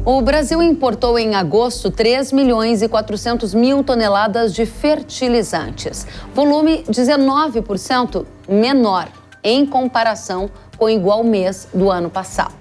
O Brasil importou em agosto 3 milhões e 400 mil toneladas de fertilizantes, volume 19% menor em comparação com o igual mês do ano passado.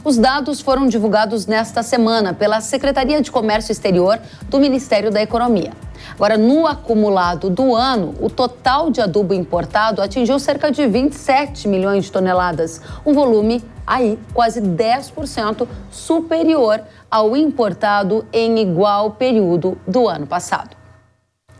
Os dados foram divulgados nesta semana pela Secretaria de Comércio Exterior do Ministério da Economia. Agora, no acumulado do ano, o total de adubo importado atingiu cerca de 27 milhões de toneladas, um volume aí quase 10% superior ao importado em igual período do ano passado.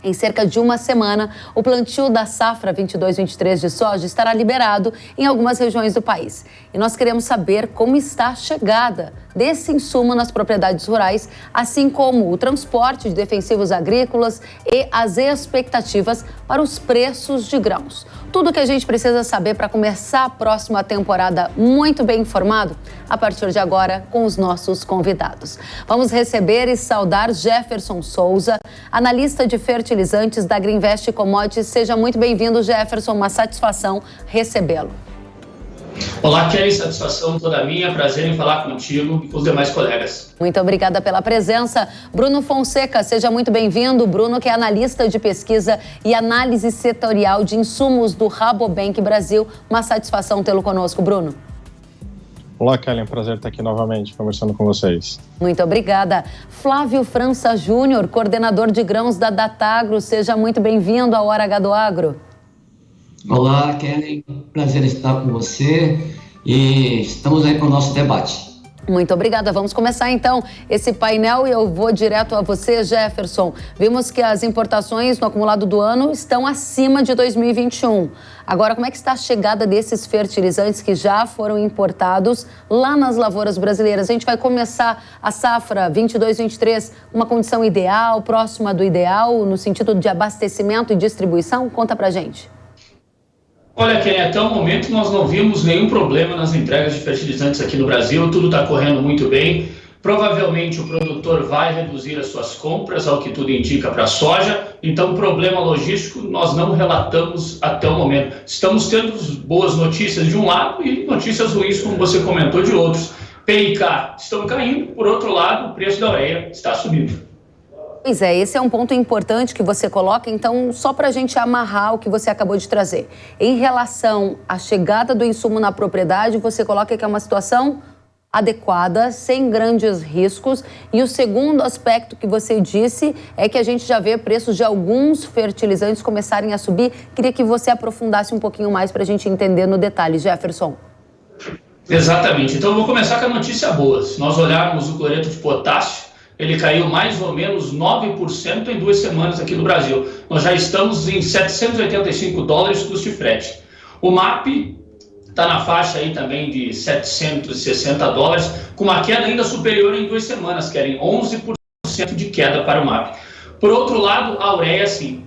Em cerca de uma semana, o plantio da safra 22-23 de soja estará liberado em algumas regiões do país. E nós queremos saber como está a chegada desse insumo nas propriedades rurais, assim como o transporte de defensivos agrícolas e as expectativas para os preços de grãos. Tudo o que a gente precisa saber para começar a próxima temporada muito bem informado, a partir de agora com os nossos convidados. Vamos receber e saudar Jefferson Souza, analista de fertilizantes da Greenvest Commodities. Seja muito bem-vindo, Jefferson, uma satisfação recebê-lo. Olá, Kelly, satisfação toda minha, prazer em falar contigo e com os demais colegas. Muito obrigada pela presença. Bruno Fonseca, seja muito bem-vindo. Bruno, que é analista de pesquisa e análise setorial de insumos do Rabobank Brasil. Uma satisfação tê-lo conosco, Bruno. Olá, Kelly, é um prazer estar aqui novamente conversando com vocês. Muito obrigada. Flávio França Júnior, coordenador de grãos da Datagro, seja muito bem-vindo ao Hora H do Agro. Olá, Kelly, prazer estar com você e estamos aí para o nosso debate. Muito obrigada. Vamos começar então esse painel e eu vou direto a você, Jefferson. Vimos que as importações no acumulado do ano estão acima de 2021. Agora, como é que está a chegada desses fertilizantes que já foram importados lá nas lavouras brasileiras? A gente vai começar a safra 22-23, uma condição ideal, próxima do ideal, no sentido de abastecimento e distribuição? Conta pra gente. Olha, Kelly, até o momento nós não vimos nenhum problema nas entregas de fertilizantes aqui no Brasil, tudo está correndo muito bem. Provavelmente o produtor vai reduzir as suas compras, ao que tudo indica, para a soja. Então, problema logístico nós não relatamos até o momento. Estamos tendo boas notícias de um lado e notícias ruins, como você comentou, de outros. PIK estão caindo, por outro lado, o preço da ureia está subindo. Pois é, esse é um ponto importante que você coloca, então, só para a gente amarrar o que você acabou de trazer. Em relação à chegada do insumo na propriedade, você coloca que é uma situação adequada, sem grandes riscos. E o segundo aspecto que você disse é que a gente já vê preços de alguns fertilizantes começarem a subir. Queria que você aprofundasse um pouquinho mais para a gente entender no detalhe, Jefferson. Exatamente. Então, eu vou começar com a notícia boa. Se nós olharmos o cloreto de potássio, ele caiu mais ou menos 9% em 2 semanas aqui no Brasil. Nós já estamos em $785 custo de frete. O MAP está na faixa aí também de $760, com uma queda ainda superior em 2 semanas, que era em 11% de queda para o MAP. Por outro lado, a ureia, sim.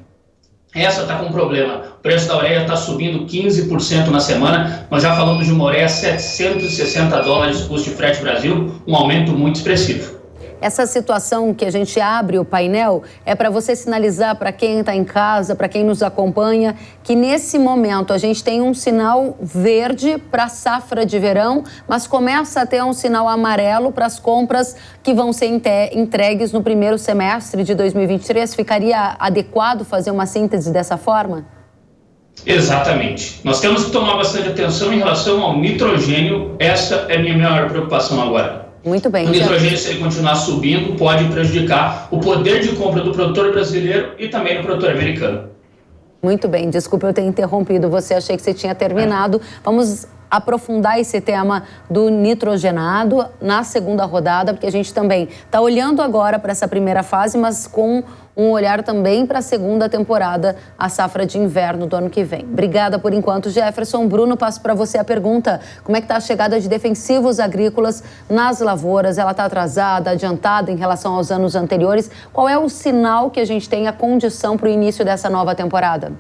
Essa está com problema. O preço da ureia está subindo 15% na semana. Nós já falamos de uma ureia $760 custo de frete Brasil, um aumento muito expressivo. Essa situação que a gente abre o painel é para você sinalizar para quem está em casa, para quem nos acompanha, que nesse momento a gente tem um sinal verde para a safra de verão, mas começa a ter um sinal amarelo para as compras que vão ser entregues no primeiro semestre de 2023. Ficaria adequado fazer uma síntese dessa forma? Exatamente. Nós temos que tomar bastante atenção em relação ao nitrogênio. Essa é a minha maior preocupação agora. Muito bem. O nitrogênio, se ele continuar subindo, pode prejudicar o poder de compra do produtor brasileiro e também do produtor americano. Muito bem, desculpa eu ter interrompido você, achei que você tinha terminado. Vamos aprofundar esse tema do nitrogenado na segunda rodada, porque a gente também está olhando agora para essa primeira fase, mas com um olhar também para a segunda temporada, a safra de inverno do ano que vem. Obrigada por enquanto, Jefferson. Bruno, passo para você a pergunta. Como é que está a chegada de defensivos agrícolas nas lavouras? Ela está atrasada, adiantada em relação aos anos anteriores? Qual é o sinal que a gente tem, a condição para o início dessa nova temporada?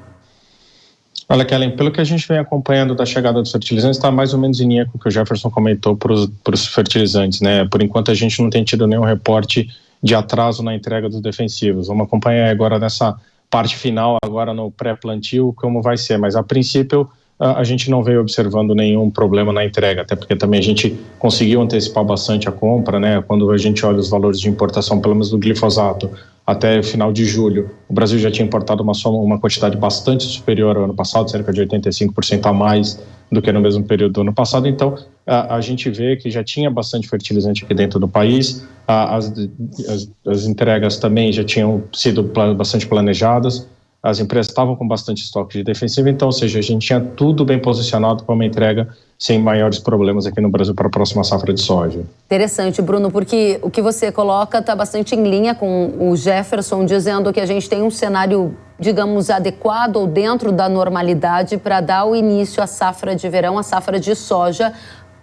Olha, Kellen, pelo que a gente vem acompanhando da chegada dos fertilizantes, está mais ou menos em linha com o que o Jefferson comentou para os fertilizantes, né? Por enquanto a gente não tem tido nenhum reporte de atraso na entrega dos defensivos. Vamos acompanhar agora nessa parte final, agora no pré-plantio, como vai ser. Mas a princípio a gente não veio observando nenhum problema na entrega, até porque também a gente conseguiu antecipar bastante a compra, né? Quando a gente olha os valores de importação, pelo menos do glifosato, até final de julho, o Brasil já tinha importado uma quantidade bastante superior ao ano passado, cerca de 85% a mais do que no mesmo período do ano passado. Então, a gente vê que já tinha bastante fertilizante aqui dentro do país, as entregas também já tinham sido bastante planejadas, as empresas estavam com bastante estoque de defensivo, então, ou seja, a gente tinha tudo bem posicionado para uma entrega sem maiores problemas aqui no Brasil para a próxima safra de soja. Interessante, Bruno, porque o que você coloca está bastante em linha com o Jefferson, dizendo que a gente tem um cenário, digamos, adequado ou dentro da normalidade para dar o início à safra de verão, à safra de soja.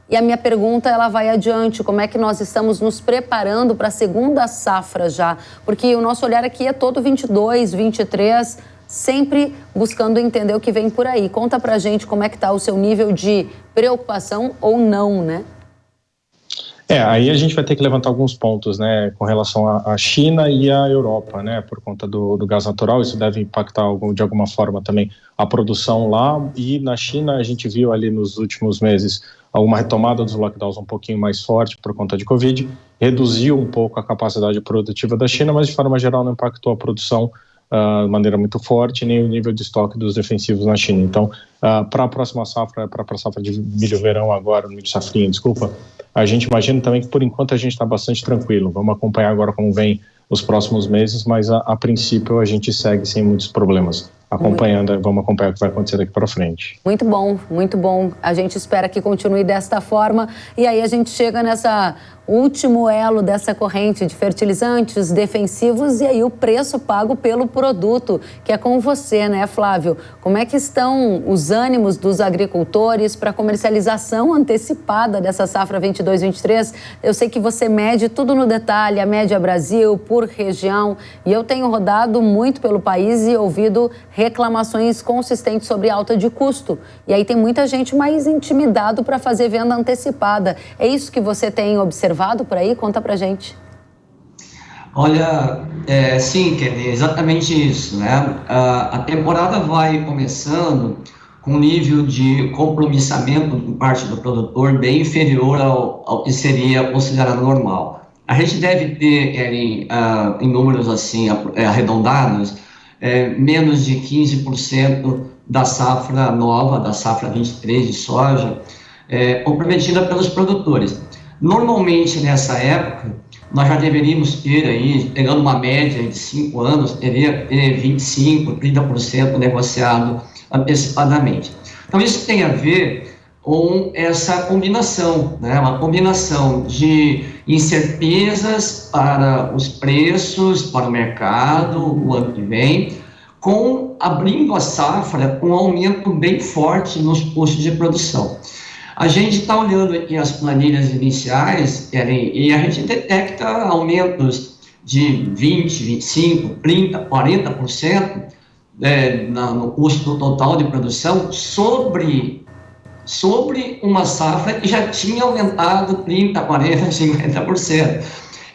E a minha pergunta, ela vai adiante, como é que nós estamos nos preparando para a segunda safra já? Porque o nosso olhar aqui é todo 22, 23, sempre buscando entender o que vem por aí. Conta pra gente como é que está o seu nível de preocupação ou não, né? Aí a gente vai ter que levantar alguns pontos, né, com relação à China e à Europa, né, por conta do gás natural. Isso deve impactar de alguma forma também a produção lá. E na China a gente viu ali nos últimos meses alguma retomada dos lockdowns um pouquinho mais forte por conta de Covid, reduziu um pouco a capacidade produtiva da China, mas de forma geral não impactou a produção de maneira muito forte, nem o nível de estoque dos defensivos na China. Então, para a próxima safra, para a safra de milho-verão agora, milho safrinha, desculpa, a gente imagina também que por enquanto a gente está bastante tranquilo. Vamos acompanhar agora como vem os próximos meses, mas a princípio a gente segue sem muitos problemas. Vamos acompanhar o que vai acontecer daqui para frente. Muito bom, muito bom. A gente espera que continue desta forma e aí a gente chega nessa último elo dessa corrente de fertilizantes defensivos e aí o preço pago pelo produto, que é com você, né, Flávio? Como é que estão os ânimos dos agricultores para a comercialização antecipada dessa safra 22-23? Eu sei que você mede tudo no detalhe, a média Brasil, por região, e eu tenho rodado muito pelo país e ouvido reclamações consistentes sobre alta de custo. E aí tem muita gente mais intimidado para fazer venda antecipada. É isso que você tem observado por aí? Conta pra gente. Olha, sim, Kelly, exatamente isso, né? A temporada vai começando com um nível de compromissamento por parte do produtor bem inferior ao que seria considerado normal. A gente deve ter, Kelly, em números assim arredondados, menos de 15% da safra nova, da safra 23 de soja, comprometida pelos produtores. Normalmente, nessa época, nós já deveríamos ter aí, pegando uma média de 5 anos, teria 25%, 30% negociado antecipadamente. Então, isso tem a ver com essa combinação, né? Uma combinação de incertezas para os preços, para o mercado, o ano que vem, com abrindo a safra com um aumento bem forte nos custos de produção. A gente está olhando aqui as planilhas iniciais e a gente detecta aumentos de 20, 25, 30, 40% no custo total de produção sobre uma safra que já tinha aumentado 30, 40, 50%.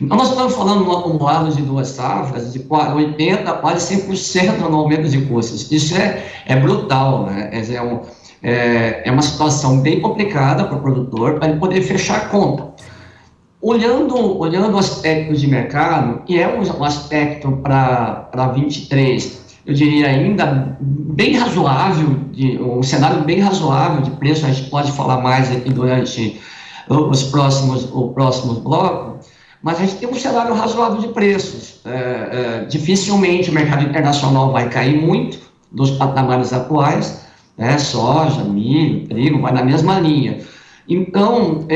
Então, nós estamos falando de um acumulado de 2 safras de 80% a quase 100% no aumento de custos. Isso é brutal, né? É uma situação bem complicada para o produtor, para ele poder fechar a conta. Olhando o aspecto de mercado, e é um aspecto para 23, eu diria ainda bem razoável, um cenário bem razoável de preço, a gente pode falar mais aqui durante o próximo bloco, mas a gente tem um cenário razoável de preços. Dificilmente o mercado internacional vai cair muito dos patamares atuais, soja, milho, trigo, vai na mesma linha. Então,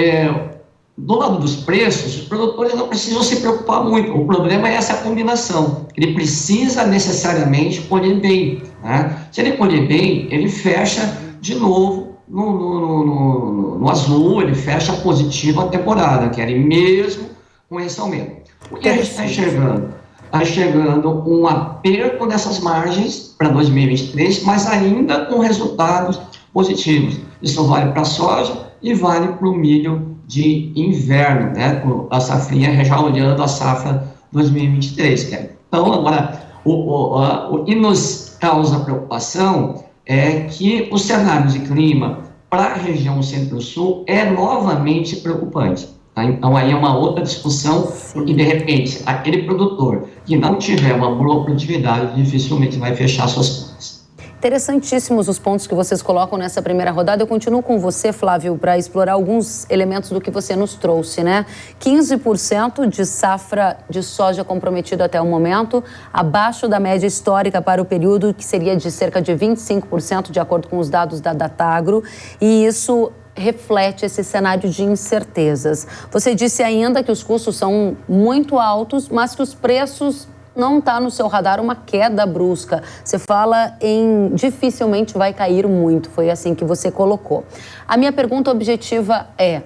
do lado dos preços, os produtores não precisam se preocupar muito. O problema é essa combinação. Ele precisa necessariamente colher bem, né? Se ele colher bem, ele fecha de novo no azul, ele fecha positivo a temporada, que era mesmo com esse aumento. O que a gente está enxergando? Está chegando um aperto nessas margens para 2023, mas ainda com resultados positivos. Isso vale para a soja e vale para o milho de inverno, né? A safrinha já olhando a safra 2023. Então, agora, o que nos causa preocupação é que o cenário de clima para a região Centro-Sul é novamente preocupante. Tá? Então, aí é uma outra discussão, porque, de repente, aquele produtor que não tiver uma boa produtividade, dificilmente vai fechar suas contas. Interessantíssimos os pontos que vocês colocam nessa primeira rodada. Eu continuo com você, Flávio, para explorar alguns elementos do que você nos trouxe, né? 15% de safra de soja comprometida até o momento, abaixo da média histórica para o período, que seria de cerca de 25%, de acordo com os dados da Datagro, e isso reflete esse cenário de incertezas. Você disse ainda que os custos são muito altos, mas que os preços não está no seu radar uma queda brusca. Você fala em dificilmente vai cair muito, foi assim que você colocou. A minha pergunta objetiva é: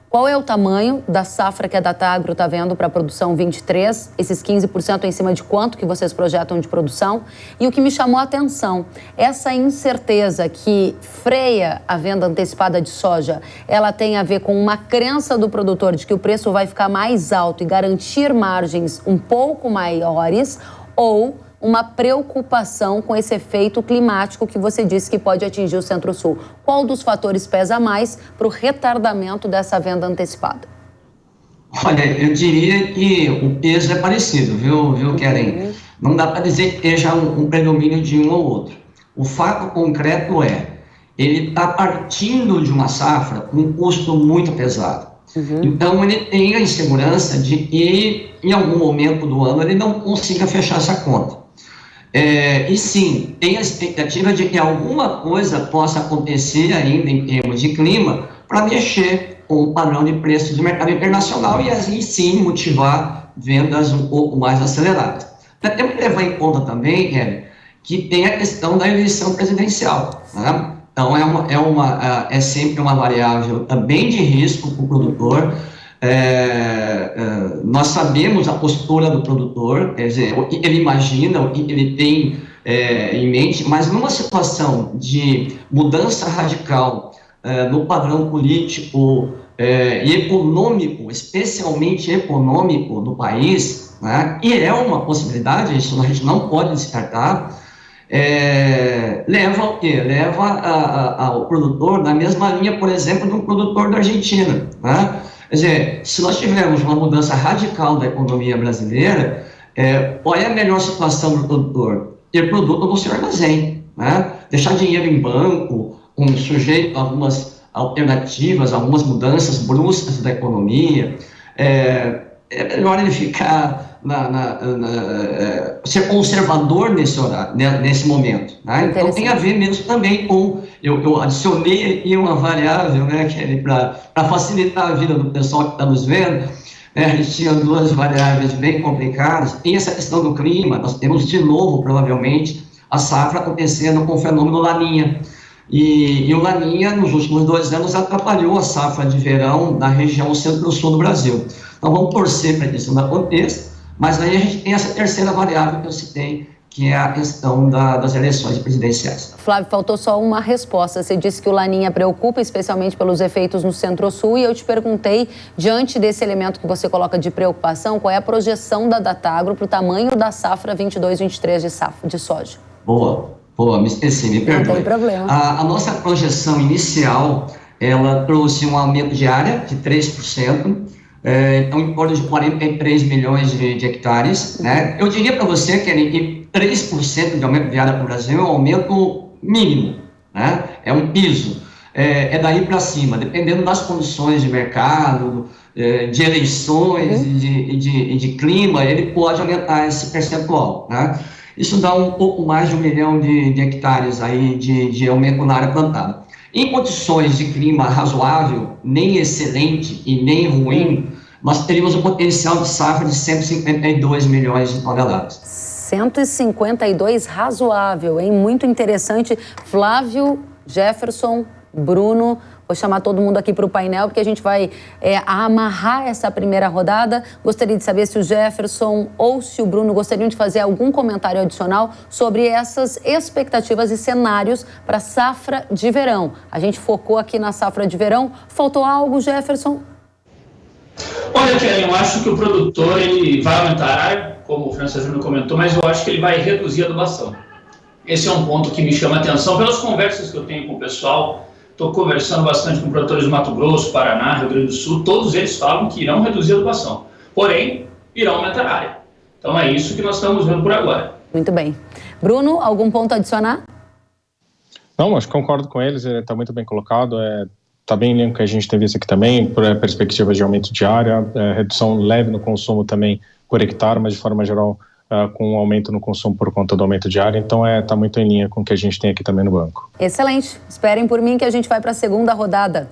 qual é o tamanho da safra que a Datagro está vendo para a produção 23? Esses 15% em cima de quanto que vocês projetam de produção? E o que me chamou a atenção, essa incerteza que freia a venda antecipada de soja, ela tem a ver com uma crença do produtor de que o preço vai ficar mais alto e garantir margens um pouco maiores, ou uma preocupação com esse efeito climático que você disse que pode atingir o Centro-Sul? Qual dos fatores pesa mais para o retardamento dessa venda antecipada? Olha, eu diria que o peso é parecido, viu, Keren? Não dá para dizer que esteja um predomínio de um ou outro. O fato concreto é, ele está partindo de uma safra com um custo muito pesado. Então, ele tem a insegurança de que, em algum momento do ano, ele não consiga fechar essa conta. E sim, tem a expectativa de que alguma coisa possa acontecer ainda em termos de clima para mexer com o padrão de preços do mercado internacional e assim sim motivar vendas um pouco mais aceleradas. Temos que levar em conta também, Kevin, que tem a questão da eleição presidencial, né? Então é sempre uma variável também de risco para o produtor. Nós sabemos a postura do produtor, quer dizer, o que ele imagina, o que ele tem em mente, mas numa situação de mudança radical no padrão político e econômico, especialmente econômico do país, né, e é uma possibilidade, isso a gente não pode descartar, leva ao quê? Leva ao produtor na mesma linha, por exemplo, de um produtor da Argentina, né? Quer dizer, se nós tivermos uma mudança radical da economia brasileira, qual é a melhor situação do produtor? Ter produto no seu armazém, né? Deixar dinheiro em banco, sujeito a algumas alternativas, algumas mudanças bruscas da economia. É melhor ele ficar ser conservador nesse momento, né? Então tem a ver mesmo também com, eu adicionei aqui uma variável, né, Kelly, para facilitar a vida do pessoal que está nos vendo, né? A gente tinha duas variáveis bem complicadas. Tem essa questão do clima, nós temos de novo, provavelmente, a safra acontecendo com o fenômeno Laninha. E o Laninha, nos últimos 2 anos, atrapalhou a safra de verão na região Centro-Sul do Brasil. Então vamos torcer para que isso não aconteça, mas aí a gente tem essa terceira variável que eu citei, que é a questão das eleições presidenciais. Flávio, faltou só uma resposta. Você disse que o Laninha preocupa, especialmente pelos efeitos no Centro-Sul, e eu te perguntei, diante desse elemento que você coloca de preocupação, qual é a projeção da Datagro para o tamanho da safra 22-23 de soja? Boa, me esqueci, me perdoe. Não tem problema. A nossa projeção inicial, ela trouxe um aumento de área de 3%, então em torno de 43 milhões de hectares, né? Eu diria para você que 3% de aumento de área para o Brasil é um aumento mínimo, né? É um piso, é daí para cima, dependendo das condições de mercado, de eleições e de clima, ele pode aumentar esse percentual, né? Isso dá um pouco mais de 1 milhão de hectares aí de aumento na área plantada. Em condições de clima razoável, nem excelente e nem ruim, nós teríamos um potencial de safra de 152 milhões de toneladas. 152 razoável, hein? Muito interessante. Flávio, Jefferson, Bruno, vou chamar todo mundo aqui para o painel, porque a gente vai amarrar essa primeira rodada. Gostaria de saber se o Jefferson ou se o Bruno gostariam de fazer algum comentário adicional sobre essas expectativas e cenários para a safra de verão. A gente focou aqui na safra de verão. Faltou algo, Jefferson? Olha, Kelly, eu acho que o produtor ele vai aumentar, como o França Júnior comentou, mas eu acho que ele vai reduzir a adubação. Esse é um ponto que me chama a atenção pelas conversas que eu tenho com o pessoal. Estou conversando bastante com produtores do Mato Grosso, Paraná, Rio Grande do Sul. Todos eles falam que irão reduzir a adubação, porém, irão aumentar a área. Então é isso que nós estamos vendo por agora. Muito bem. Bruno, algum ponto a adicionar? Não, acho que concordo com eles, ele está muito bem colocado, está bem em linha com o que a gente tem visto aqui também, por perspectiva de aumento de área, redução leve no consumo também por hectare, mas de forma geral com um aumento no consumo por conta do aumento de área, então está muito em linha com o que a gente tem aqui também no banco. Excelente, esperem por mim que a gente vai para a segunda rodada.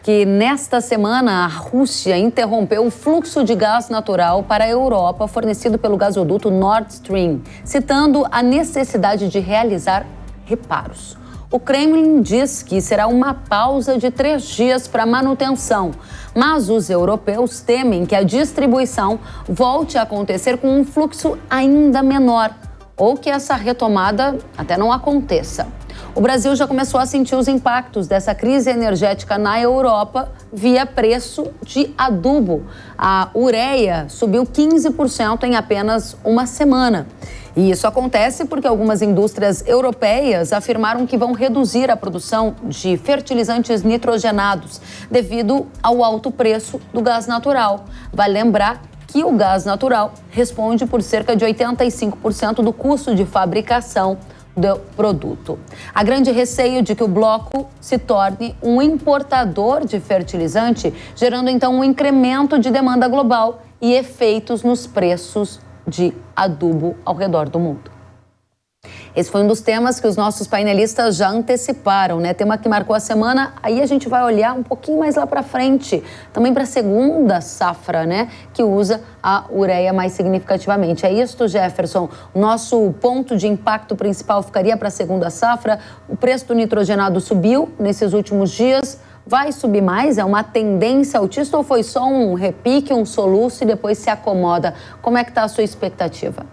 Que nesta semana a Rússia interrompeu o fluxo de gás natural para a Europa fornecido pelo gasoduto Nord Stream, citando a necessidade de realizar reparos. O Kremlin diz que será uma pausa de 3 dias para manutenção, mas os europeus temem que a distribuição volte a acontecer com um fluxo ainda menor, ou que essa retomada até não aconteça. O Brasil já começou a sentir os impactos dessa crise energética na Europa via preço de adubo. A ureia subiu 15% em apenas uma semana. E isso acontece porque algumas indústrias europeias afirmaram que vão reduzir a produção de fertilizantes nitrogenados devido ao alto preço do gás natural. Vale lembrar que o gás natural responde por cerca de 85% do custo de fabricação do produto. Há grande receio de que o bloco se torne um importador de fertilizante, gerando então um incremento de demanda global e efeitos nos preços de adubo ao redor do mundo. Esse foi um dos temas que os nossos painelistas já anteciparam, né? Tema que marcou a semana, aí a gente vai olhar um pouquinho mais lá para frente, também para a segunda safra, né? Que usa a ureia mais significativamente. É isto, Jefferson? Nosso ponto de impacto principal ficaria para a segunda safra. O preço do nitrogenado subiu nesses últimos dias. Vai subir mais? É uma tendência altista ou foi só um repique, um soluço e depois se acomoda? Como é que está a sua expectativa?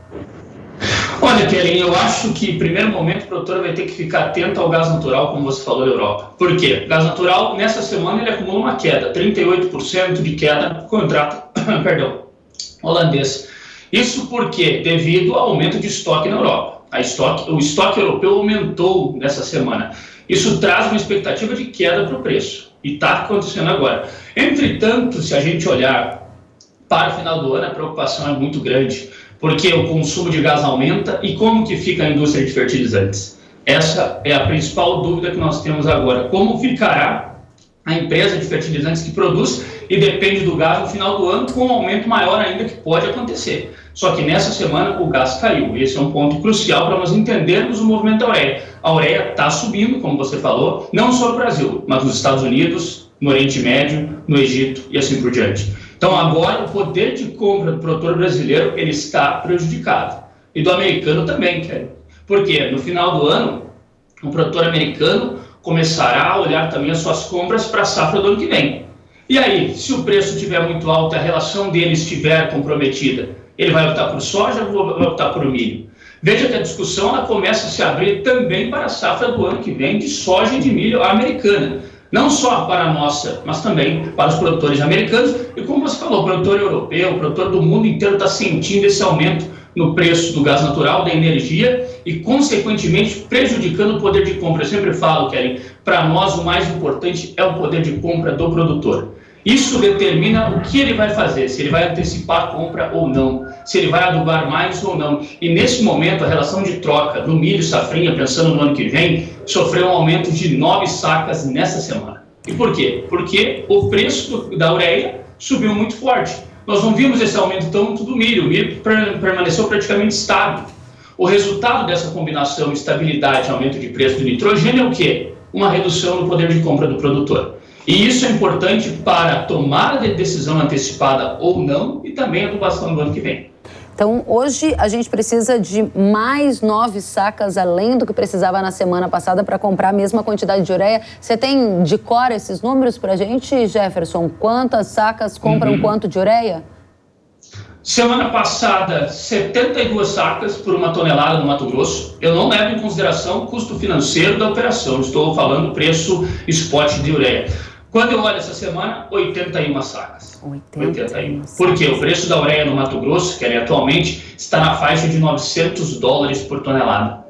Olha, Kellen, eu acho que, em primeiro momento, o produtor vai ter que ficar atento ao gás natural, como você falou, da Europa. Por quê? O gás natural, nessa semana, ele acumula uma queda, 38% de queda no contrato holandês. Isso por quê? Devido ao aumento de estoque na Europa. O estoque europeu aumentou nessa semana. Isso traz uma expectativa de queda para o preço. E está acontecendo agora. Entretanto, se a gente olhar para o final do ano, a preocupação é muito grande, porque o consumo de gás aumenta e como que fica a indústria de fertilizantes? Essa é a principal dúvida que nós temos agora. Como ficará a empresa de fertilizantes que produz e depende do gás no final do ano, com um aumento maior ainda que pode acontecer. Só que nessa semana o gás caiu. Esse é um ponto crucial para nós entendermos o movimento da ureia. A ureia está subindo, como você falou, não só no Brasil, mas nos Estados Unidos, no Oriente Médio, no Egito e assim por diante. Então agora o poder de compra do produtor brasileiro ele está prejudicado. E do americano também, Kelly. Porque no final do ano, o produtor americano começará a olhar também as suas compras para a safra do ano que vem. E aí, se o preço estiver muito alto, a relação dele estiver comprometida, ele vai optar por soja ou vai optar por milho? Veja que a discussão ela começa a se abrir também para a safra do ano que vem de soja e de milho americana. Não só para a nossa, mas também para os produtores americanos. E como você falou, o produtor europeu, o produtor do mundo inteiro está sentindo esse aumento no preço do gás natural, da energia e, consequentemente, prejudicando o poder de compra. Eu sempre falo, Kelly, para nós o mais importante é o poder de compra do produtor. Isso determina o que ele vai fazer, se ele vai antecipar a compra ou não, se ele vai adubar mais ou não. E nesse momento, a relação de troca do milho safrinha, pensando no ano que vem, sofreu um aumento de 9 sacas nessa semana. E por quê? Porque o preço da ureia subiu muito forte. Nós não vimos esse aumento tanto do milho. O milho permaneceu praticamente estável. O resultado dessa combinação estabilidade e aumento de preço do nitrogênio é o quê? Uma redução no poder de compra do produtor. E isso é importante para a tomada de decisão antecipada ou não e também a adubação do ano que vem. Então, hoje a gente precisa de mais 9 sacas, além do que precisava na semana passada, para comprar a mesma quantidade de ureia. Você tem de cor esses números para a gente, Jefferson? Quantas sacas compram quanto de ureia? Semana passada, 72 sacas por 1 tonelada no Mato Grosso. Eu não levo em consideração o custo financeiro da operação. Estou falando do preço spot de ureia. Quando eu olho essa semana, 81 sacas. 81. Por quê? O preço da ureia no Mato Grosso, que atualmente está na faixa de $900 por tonelada.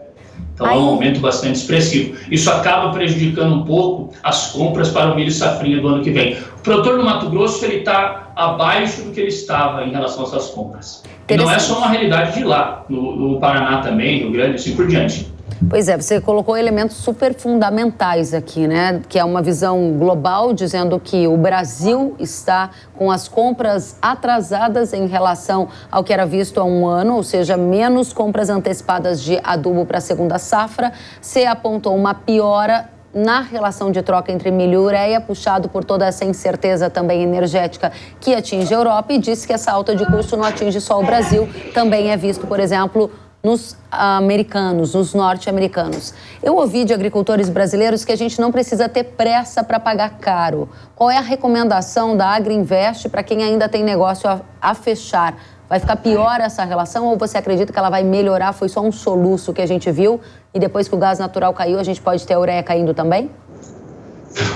Então é um aumento bastante expressivo. Isso acaba prejudicando um pouco as compras para o milho safrinha do ano que vem. O produtor do Mato Grosso está abaixo do que ele estava em relação a essas compras. E não é só uma realidade de lá, no Paraná também, Rio Grande, assim por diante. Pois é, você colocou elementos super fundamentais aqui, né? Que é uma visão global, dizendo que o Brasil está com as compras atrasadas em relação ao que era visto há um ano, ou seja, menos compras antecipadas de adubo para a segunda safra. Você apontou uma piora na relação de troca entre milho e ureia, puxado por toda essa incerteza também energética que atinge a Europa, e disse que essa alta de custo não atinge só o Brasil, também é visto, por exemplo, nos americanos, nos norte-americanos. Eu ouvi de agricultores brasileiros que a gente não precisa ter pressa para pagar caro. Qual é a recomendação da Agriinvest para quem ainda tem negócio a fechar? Vai ficar pior essa relação ou você acredita que ela vai melhorar? Foi só um soluço que a gente viu e depois que o gás natural caiu, a gente pode ter a ureia caindo também?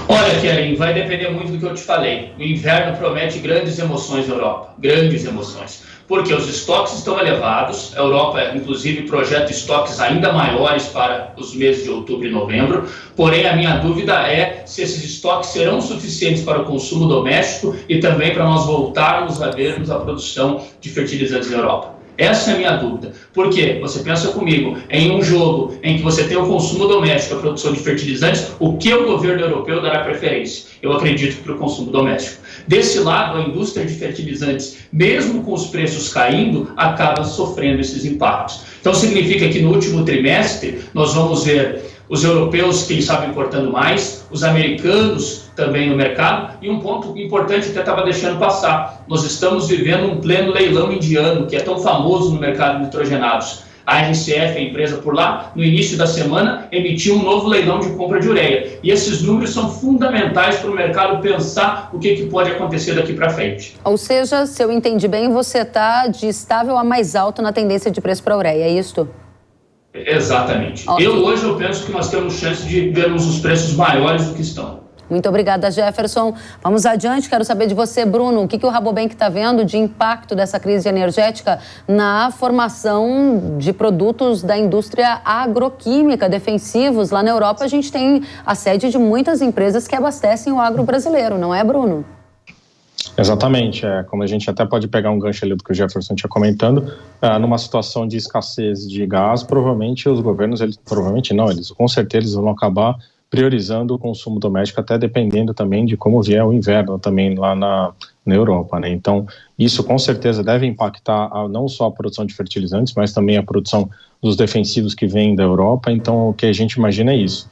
Olha, Kellen, vai depender muito do que eu te falei. O inverno promete grandes emoções na Europa, grandes emoções. Porque os estoques estão elevados, a Europa, inclusive, projeta estoques ainda maiores para os meses de outubro e novembro, porém, a minha dúvida é se esses estoques serão suficientes para o consumo doméstico e também para nós voltarmos a vermos a produção de fertilizantes na Europa. Essa é a minha dúvida. Por quê? Você pensa comigo, em um jogo em que você tem o consumo doméstico, a produção de fertilizantes, o que o governo europeu dará preferência? Eu acredito para o consumo doméstico. Desse lado, a indústria de fertilizantes, mesmo com os preços caindo, acaba sofrendo esses impactos. Então, significa que no último trimestre, nós vamos ver os europeus, quem sabe, importando mais, os americanos também no mercado, e um ponto importante que eu estava deixando passar, nós estamos vivendo um pleno leilão indiano, que é tão famoso no mercado de nitrogenados. A RCF, a empresa por lá, no início da semana, emitiu um novo leilão de compra de ureia. E esses números são fundamentais para o mercado pensar o que pode acontecer daqui para frente. Ou seja, se eu entendi bem, você está de estável a mais alto na tendência de preço para a ureia, é isto? Exatamente. Okay. Hoje eu penso que nós temos chance de vermos os preços maiores do que estão. Muito obrigada, Jefferson. Vamos adiante, quero saber de você, Bruno, o que o Rabobank está vendo de impacto dessa crise energética na formação de produtos da indústria agroquímica, defensivos. Lá na Europa a gente tem a sede de muitas empresas que abastecem o agro brasileiro, não é, Bruno? Exatamente, como a gente até pode pegar um gancho ali do que o Jefferson tinha comentando, numa situação de escassez de gás, provavelmente os governos, eles com certeza eles vão acabar priorizando o consumo doméstico, até dependendo também de como vier o inverno também lá na Europa, né? Então, isso com certeza deve impactar não só a produção de fertilizantes, mas também a produção dos defensivos que vêm da Europa. Então, o que a gente imagina é isso.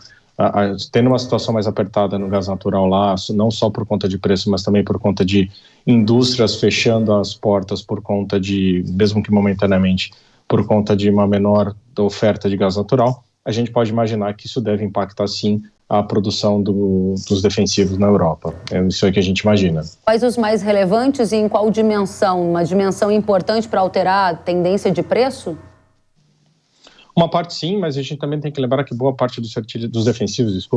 Tendo uma situação mais apertada no gás natural lá, não só por conta de preço, mas também por conta de indústrias fechando as portas por conta de, mesmo que momentaneamente, por conta de uma menor oferta de gás natural, a gente pode imaginar que isso deve impactar, sim, a produção dos defensivos na Europa. É isso aí que a gente imagina. Quais os mais relevantes e em qual dimensão? Uma dimensão importante para alterar a tendência de preço? Uma parte sim, mas a gente também tem que lembrar que boa parte dos defensivos,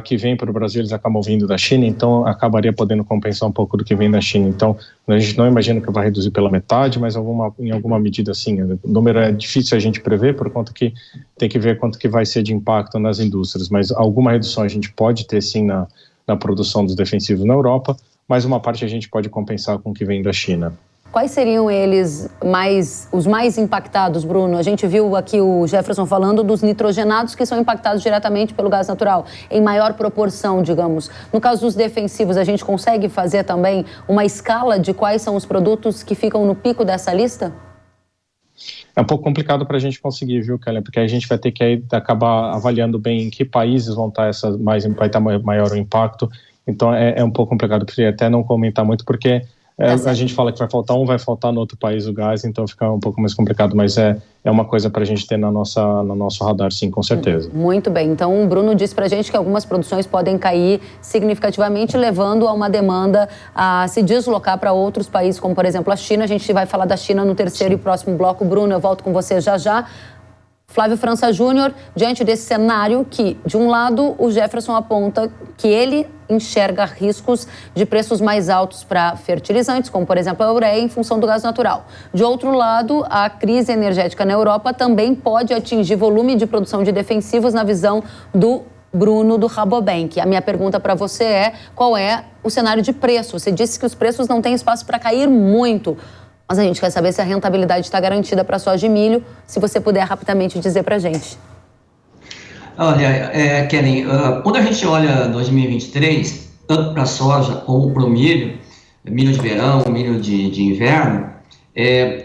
que vem para o Brasil, eles acabam vindo da China, então acabaria podendo compensar um pouco do que vem da China. Então, a gente não imagina que vai reduzir pela metade, mas em alguma medida sim. O número é difícil a gente prever, por conta que tem que ver quanto que vai ser de impacto nas indústrias, mas alguma redução a gente pode ter sim na produção dos defensivos na Europa, mas uma parte a gente pode compensar com o que vem da China. Quais seriam eles os mais impactados, Bruno? A gente viu aqui o Jefferson falando dos nitrogenados que são impactados diretamente pelo gás natural, em maior proporção, digamos. No caso dos defensivos, a gente consegue fazer também uma escala de quais são os produtos que ficam no pico dessa lista? É um pouco complicado para a gente conseguir, viu, Kelly? Porque a gente vai ter que acabar avaliando bem em que países vão estar vai estar maior o impacto. Então é um pouco complicado, queria até não comentar muito, porque a gente fala que vai faltar no outro país o gás, então fica um pouco mais complicado, mas é uma coisa para a gente ter no nosso radar, sim, com certeza. Muito bem, então o Bruno disse para a gente que algumas produções podem cair significativamente, levando a uma demanda a se deslocar para outros países, como por exemplo a China. A gente vai falar da China no terceiro e próximo bloco. Bruno, eu volto com você já já. Flávio França Júnior, diante desse cenário que, de um lado, o Jefferson aponta que ele enxerga riscos de preços mais altos para fertilizantes, como, por exemplo, a ureia, em função do gás natural. De outro lado, a crise energética na Europa também pode atingir volume de produção de defensivos na visão do Bruno, do Rabobank. A minha pergunta para você é, qual é o cenário de preço? Você disse que os preços não têm espaço para cair muito, mas a gente quer saber se a rentabilidade está garantida para a soja e milho, se você puder rapidamente dizer para a gente. Olha, Kellen, quando a gente olha 2023, tanto para a soja como para o milho, milho de verão, milho de inverno,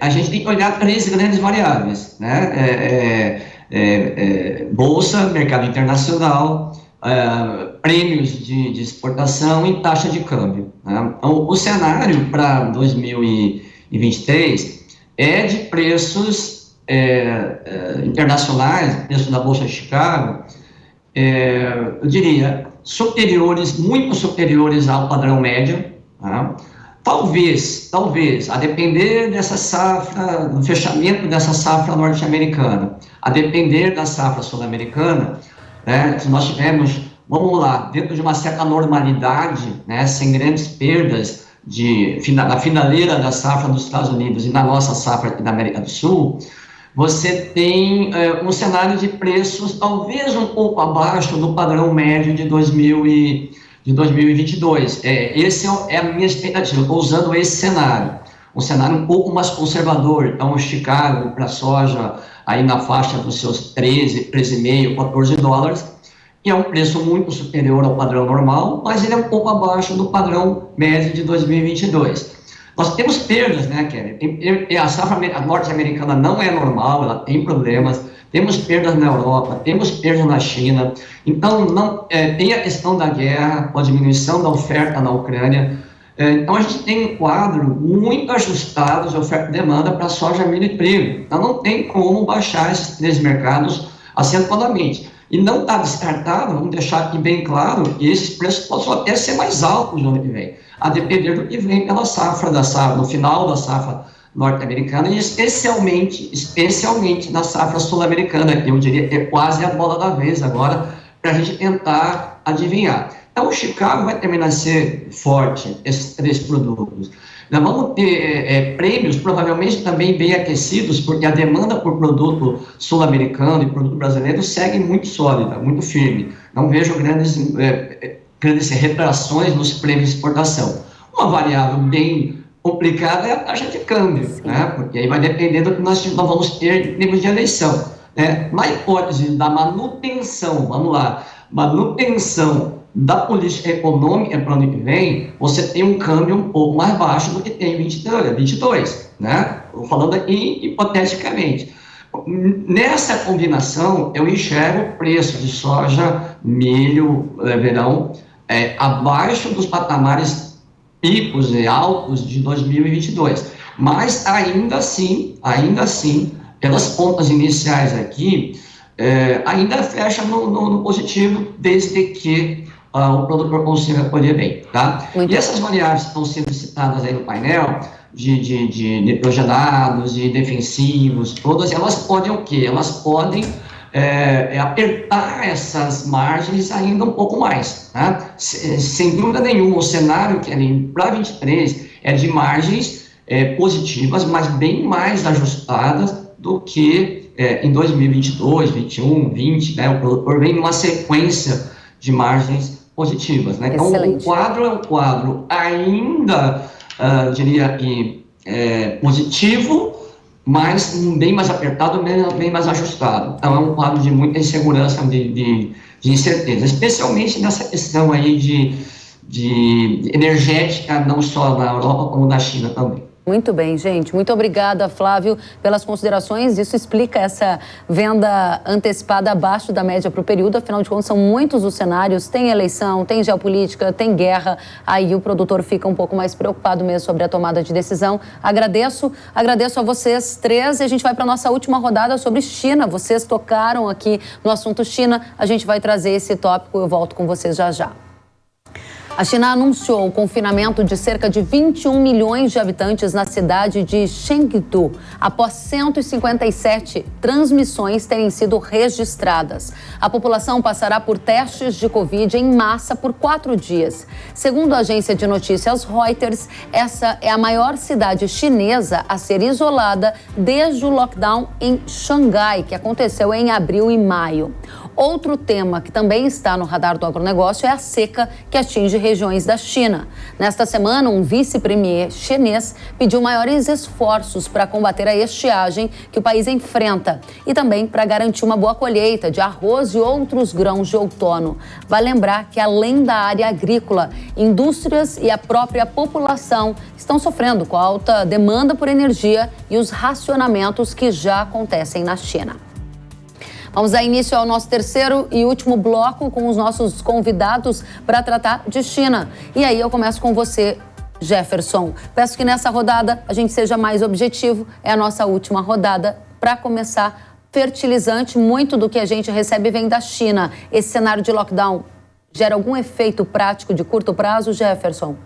a gente tem que olhar 3 grandes variáveis, né? Bolsa, mercado internacional, prêmios de exportação e taxa de câmbio, né? Então, o cenário para 2023 é de preços internacionais, preço da Bolsa de Chicago, eu diria, muito superiores ao padrão médio, tá? Talvez, a depender dessa safra, do fechamento dessa safra norte-americana, a depender da safra sul-americana, né, se nós tivermos, vamos lá, dentro de uma certa normalidade, né, sem grandes perdas na finaleira da safra dos Estados Unidos e na nossa safra aqui da América do Sul, você tem um cenário de preços talvez um pouco abaixo do padrão médio de 2022. Esse é a minha expectativa, estou usando esse cenário. Um cenário um pouco mais conservador. Então, o Chicago para a soja aí na faixa dos seus 13,5, 14 dólares, e é um preço muito superior ao padrão normal, mas ele é um pouco abaixo do padrão médio de 2022. Nós temos perdas, né, Kelly? A safra norte-americana não é normal, ela tem problemas, temos perdas na Europa, temos perdas na China, então tem a questão da guerra, com a diminuição da oferta na Ucrânia, então a gente tem um quadro muito ajustado de oferta e demanda para soja, milho e trigo, então não tem como baixar esses 3 mercados acentuadamente. E não está descartado, vamos deixar aqui bem claro, que esses preços possam até ser mais altos no ano que vem, a depender do que vem pela safra, no final da safra norte-americana e especialmente na safra sul-americana, que eu diria que é quase a bola da vez agora, para a gente tentar adivinhar. Então, o Chicago vai terminar a ser forte, esses 3 produtos. Nós vamos ter prêmios provavelmente também bem aquecidos, porque a demanda por produto sul-americano e produto brasileiro segue muito sólida, muito firme. Não vejo grandes retrações nos prêmios de exportação. Uma variável bem complicada é a taxa de câmbio, né? Porque aí vai depender do que nós vamos ter em termos de eleição, né? Na hipótese da manutenção, manutenção da política econômica para o ano que vem, você tem um câmbio um pouco mais baixo do que tem em 22, né? Estou falando aqui hipoteticamente. Nessa combinação, eu enxergo o preço de soja, milho, verão, abaixo dos patamares picos e altos de 2022. Mas ainda assim, pelas contas iniciais aqui, ainda fecha no positivo, desde que o produtor consiga colher bem, tá? E essas variáveis que estão sendo citadas aí no painel, de nitrogenados, de defensivos, todas elas podem o quê? Elas podem apertar essas margens ainda um pouco mais, tá? Sem dúvida nenhuma, o cenário que para 23 é de margens positivas, mas bem mais ajustadas do que em 2022, 21, 20, né? O produtor vem numa sequência de margens positivas, né? Então, o quadro é um quadro ainda, diria que, positivo, mas bem mais apertado, bem mais ajustado. Então, é um quadro de muita insegurança, de incerteza, especialmente nessa questão aí de energética, não só na Europa, como na China também. Muito bem, gente. Muito obrigada, Flávio, pelas considerações. Isso explica essa venda antecipada abaixo da média para o período. Afinal de contas, são muitos os cenários. Tem eleição, tem geopolítica, tem guerra. Aí o produtor fica um pouco mais preocupado mesmo sobre a tomada de decisão. Agradeço a vocês 3 e a gente vai para a nossa última rodada sobre China. Vocês tocaram aqui no assunto China. A gente vai trazer esse tópico. Eu volto com vocês já já. A China anunciou o confinamento de cerca de 21 milhões de habitantes na cidade de Chengdu, após 157 transmissões terem sido registradas. A população passará por testes de Covid em massa por 4 dias. Segundo a agência de notícias Reuters, essa é a maior cidade chinesa a ser isolada desde o lockdown em Xangai, que aconteceu em abril e maio. Outro tema que também está no radar do agronegócio é a seca que atinge regiões da China. Nesta semana, um vice-premier chinês pediu maiores esforços para combater a estiagem que o país enfrenta e também para garantir uma boa colheita de arroz e outros grãos de outono. Vale lembrar que, além da área agrícola, indústrias e a própria população estão sofrendo com a alta demanda por energia e os racionamentos que já acontecem na China. Vamos dar início ao nosso terceiro e último bloco com os nossos convidados para tratar de China. E aí eu começo com você, Jefferson. Peço que nessa rodada a gente seja mais objetivo. É a nossa última rodada. Para começar, fertilizante, muito do que a gente recebe vem da China. Esse cenário de lockdown gera algum efeito prático de curto prazo, Jefferson?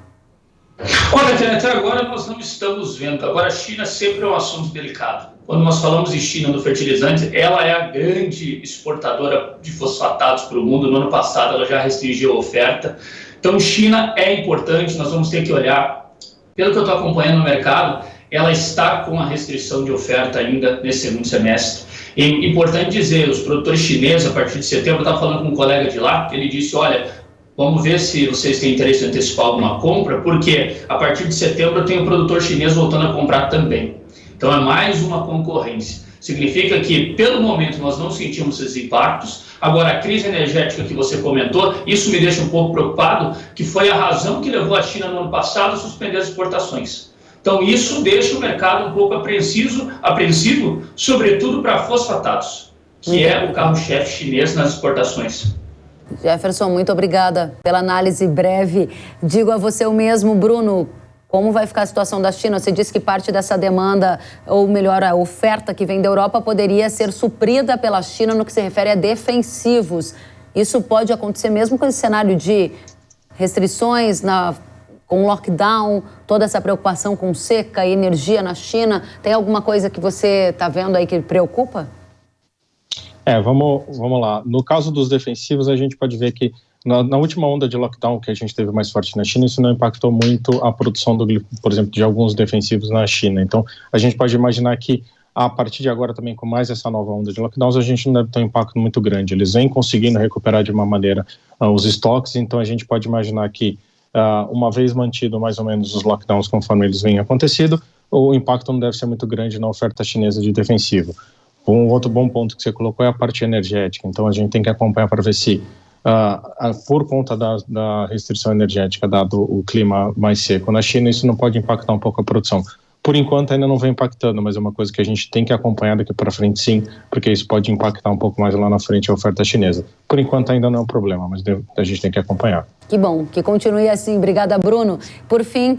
Olha, até agora nós não estamos vendo. Agora, a China sempre é um assunto delicado. Quando nós falamos em China no fertilizante, ela é a grande exportadora de fosfatados para o mundo. No ano passado, ela já restringiu a oferta. Então, China é importante, nós vamos ter que olhar. Pelo que eu estou acompanhando no mercado, ela está com a restrição de oferta ainda nesse segundo semestre. É importante dizer, os produtores chineses, a partir de setembro, eu estava falando com um colega de lá, ele disse, olha, vamos ver se vocês têm interesse em antecipar alguma compra, porque a partir de setembro eu tenho um produtor chinês voltando a comprar também. Então é mais uma concorrência. Significa que, pelo momento, nós não sentimos esses impactos. Agora, a crise energética que você comentou, isso me deixa um pouco preocupado, que foi a razão que levou a China no ano passado a suspender as exportações. Então isso deixa o mercado um pouco apreensivo, sobretudo para fosfatados, que é o carro-chefe chinês nas exportações. Jefferson, muito obrigada pela análise breve. Digo a você o mesmo, Bruno, como vai ficar a situação da China? Você disse que parte dessa demanda, ou melhor, a oferta que vem da Europa poderia ser suprida pela China no que se refere a defensivos. Isso pode acontecer mesmo com esse cenário de restrições, com lockdown, toda essa preocupação com seca e energia na China? Tem alguma coisa que você está vendo aí que preocupa? Vamos lá. No caso dos defensivos, a gente pode ver que na última onda de lockdown que a gente teve mais forte na China, isso não impactou muito a produção, por exemplo, de alguns defensivos na China. Então, a gente pode imaginar que, a partir de agora também, com mais essa nova onda de lockdowns, a gente não deve ter um impacto muito grande. Eles vêm conseguindo recuperar de uma maneira os estoques, então a gente pode imaginar que, uma vez mantido mais ou menos os lockdowns conforme eles vêm acontecido, o impacto não deve ser muito grande na oferta chinesa de defensivo. Um outro bom ponto que você colocou é a parte energética. Então, a gente tem que acompanhar para ver se, por conta da restrição energética, dado o clima mais seco na China, isso não pode impactar um pouco a produção. Por enquanto, ainda não vem impactando, mas é uma coisa que a gente tem que acompanhar daqui para frente, sim, porque isso pode impactar um pouco mais lá na frente a oferta chinesa. Por enquanto, ainda não é um problema, mas a gente tem que acompanhar. Que bom, que continue assim. Obrigada, Bruno. Por fim,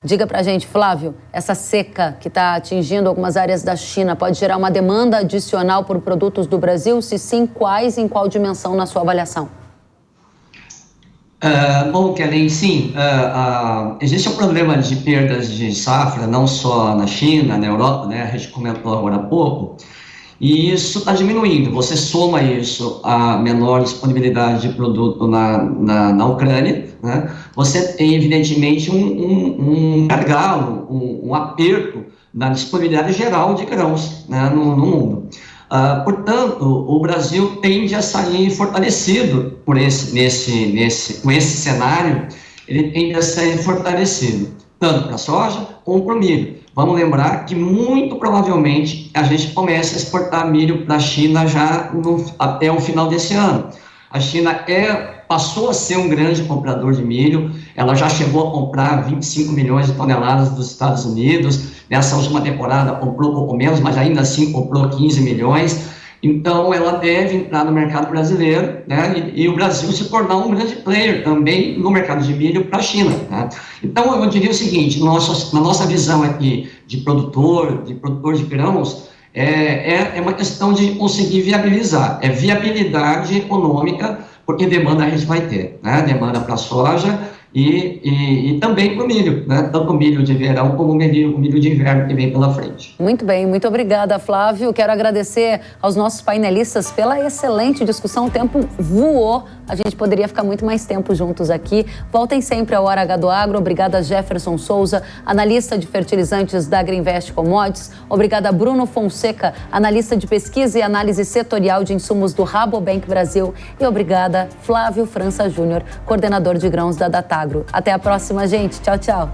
diga pra gente, Flávio, essa seca que está atingindo algumas áreas da China pode gerar uma demanda adicional por produtos do Brasil? Se sim, quais e em qual dimensão na sua avaliação? Bom, Kellen, sim, existe um problema de perdas de safra, não só na China, na Europa, né, a gente comentou agora há pouco, e isso está diminuindo. Você soma isso à menor disponibilidade de produto na Ucrânia, né? Você tem, evidentemente, um gargalo, um aperto na disponibilidade geral de grãos, né, no mundo. Portanto, o Brasil tende a sair fortalecido com esse cenário, ele tende a sair fortalecido, tanto para a soja como para o milho. Vamos lembrar que, muito provavelmente, a gente começa a exportar milho para a China já até o final desse ano. A China passou a ser um grande comprador de milho, ela já chegou a comprar 25 milhões de toneladas dos Estados Unidos, nessa última temporada comprou pouco menos, mas ainda assim comprou 15 milhões, então ela deve entrar no mercado brasileiro, né, e o Brasil se tornar um grande player também no mercado de milho para a China, né? Então eu diria o seguinte, na nossa visão aqui de produtor de grãos, é uma questão de conseguir viabilizar, viabilidade econômica porque demanda a gente vai ter, né? Demanda para a soja e também para o milho, né? Tanto o milho de verão como o milho de inverno que vem pela frente. Muito bem, muito obrigada, Flávio. Quero agradecer aos nossos painelistas pela excelente discussão. O tempo voou, a gente poderia ficar muito mais tempo juntos aqui. Voltem sempre ao Hora H do Agro. Obrigada, Jefferson Souza, analista de fertilizantes da Agriinvest Commodities. Obrigada, Bruno Fonseca, analista de pesquisa e análise setorial de insumos do Rabobank Brasil. E obrigada, Flávio França Júnior, coordenador de grãos da Datagro. Até a próxima, gente. Tchau, tchau.